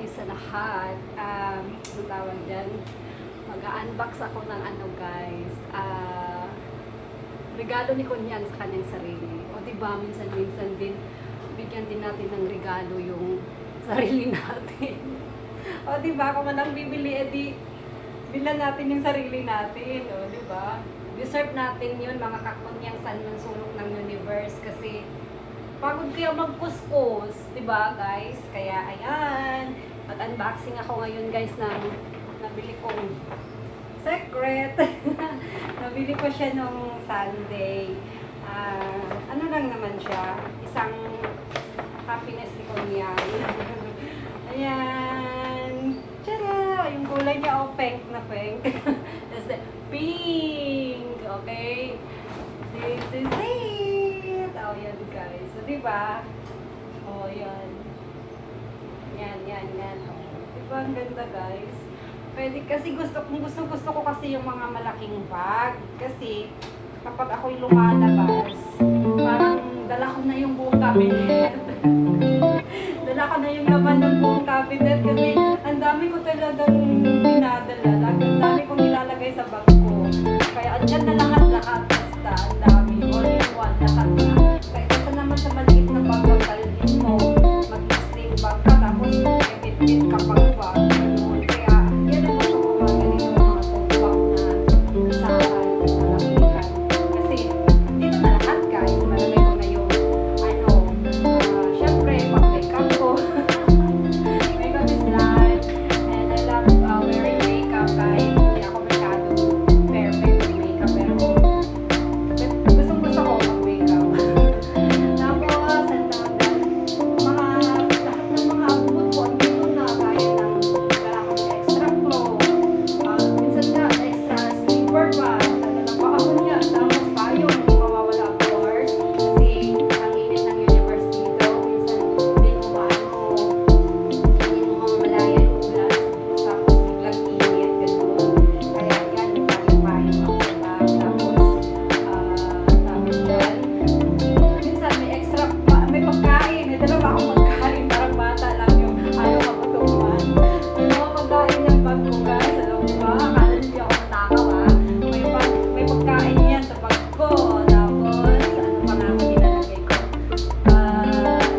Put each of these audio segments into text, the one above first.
sa lahat. Ang tawag dyan, mag-unbox ako ng ano guys, regalo ni Kunyan sa kanyang sarili. O diba, minsan din, bigyan din natin ng regalo yung sarili natin. O diba, kung man ang bibili, edi, bilan natin yung sarili natin. O diba? Deserve natin yun, mga kakunyang sulok ng universe. Kasi, pagod kayo magkuskus, diba guys? Kaya, ayan, mag-unboxing ako ngayon guys ng nabili kong secret. Nabili ko siya nung Sunday. Ano lang naman siya, isang happiness ni Kunyan. Ayan. Tara! Yung kulay niya, oh, pink na pink. That's the pink. Okay? This is it. Oh, yan guys. So, diba? Oh, yan. Yan. Oh. Diba, ang ganda guys? Pwede, kasi gusto ko kasi yung mga malaking bag. Kasi, kapag ako'y lumalabas, parang dala ko na yung buong cabinet. Dala ko na yung laman ng buong cabinet kasi ang dami ko talagang dinadala. Ang dami kong nilalagay sa bag ko. Kaya andyan na lahat-lahat. Basta, ang dami. All in one, lahat na. Kaya isa naman sa maliit na bag ng talhin mo, mag-sling bag ka, tapos bit-bit ka pang bag. Kaya, yan ang gusto ko mga ganito mga bag na saan, malakihan. Kasi, dito na lahat guys. Malamay ko na yung, syempre, pag-makeup ko. Makeup is life. And I love wearing makeup kahit hindi ako masyado perfect with makeup. Pero, gustong-gusto ko mag-makeup. Tapos, ang lahat ng mga abot ko, andito na, kaya ng dala ko ng extra clothes. Minsan na, extra sleeper pa. Nagdala pa ako niya. Tapos payong, hindi mawawala of course. Kasi, ang init ng universe dito. Minsan, hindi mo maano, hindi mo mamalaya yung ulan. Tapos, biglang init, gano'n. Kaya yan, payong ako na. Tapos, tawag dyan. Minsan, may extra, may pagkain. May dala pa akong pagkain. Parang bata lang yung ayaw magutuman. May mga pagkain yung bag ko guys. Alam mo ba? Akala hindi ako matakaw may pagkain yan sa bag ko. Tapos, ano pa nga ako nilalagay ko?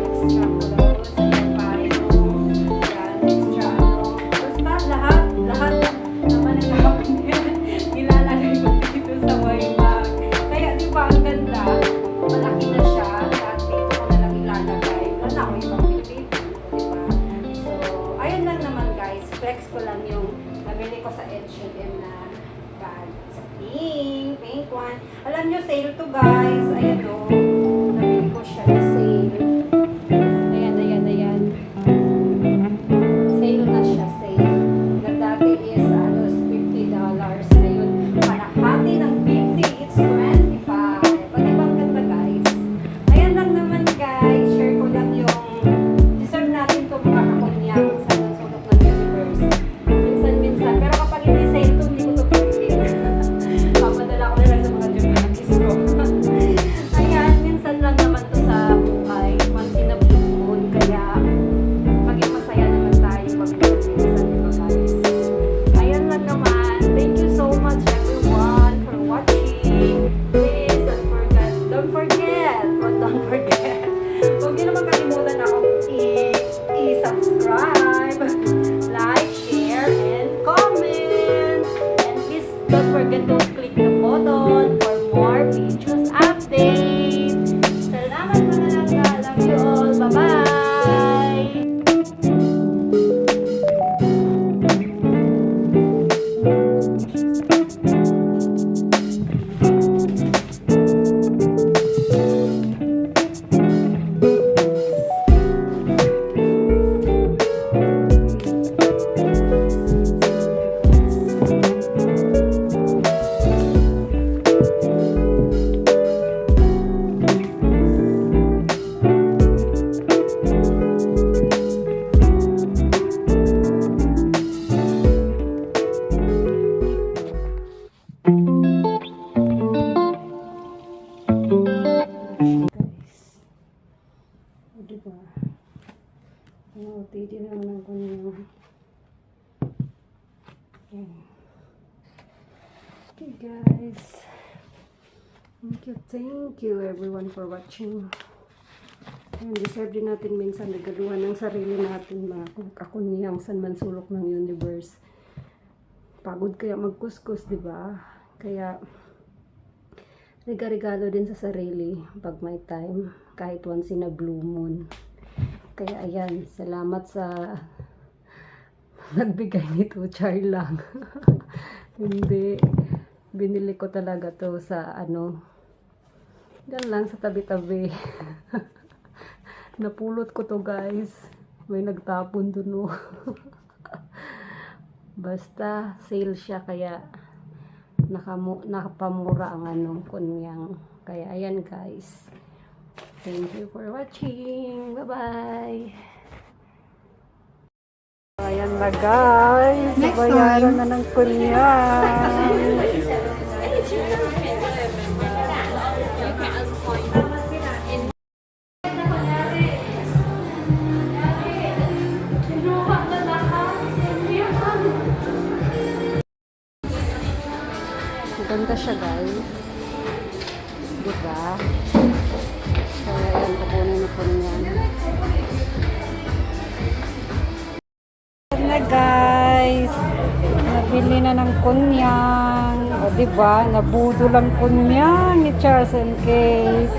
Extra clothes. Ayan, payong. Yan, extra ano. Basta, lahat naman ang cabinet. Nilalagay ko dito sa my bag. Kaya, di ba, ang ganda? Malaki na siya. Lahat dito ko na lang ilalagay. Wala na ako ibang pinipili. Diba? So, ayun lang naman guys. Flex ko lang yung nabili ko sa H&M na bag. Sa pink one. Alam nyo, sale to guys. Ayan o. Nabili ko siya na sale. Ayan. Sale na siya, sale. Na dati is, $50. Ngayon, kalahati ng 50, it's 25. Pati bang ganda guys? Ayan lang naman guys. Share ko lang yung deserve natin itong mga kakunyang sa sulok ng universe. Minsan. Pero kapag hindi sale to, hindi ko ito pipili. Papadala ko na lang sa mga Japanese ko. Ayan. Oh, titignan ko niyo. Yan. Okay guys. Thank you everyone for watching. And deserve din natin minsan nagaluhan ng sarili natin mga kung ako niyang san man sulok ng universe. Pagod kaya magkuskus, di ba? Kaya regalo din sa sarili pag may time, kahit once in a blue moon. Kaya ayan, salamat sa nagbigay nito, char lang. Hindi, binili ko talaga to sa ano, yan lang sa tabi-tabi. Napulot ko to guys, may nagtapon dun oh. Basta sale siya kaya nakapamura ang ano kunyang. Kaya ayan guys. Thank you for watching. Bye-bye. Ayan na guys. Nabayaran na ng kunyang. Ganda siya guys. Diba? Kaya yan, kukunin ko niyan. Na guys. Nabili na ng kunyang. O diba? Nabudol ang kunyang ni Charles and Kate.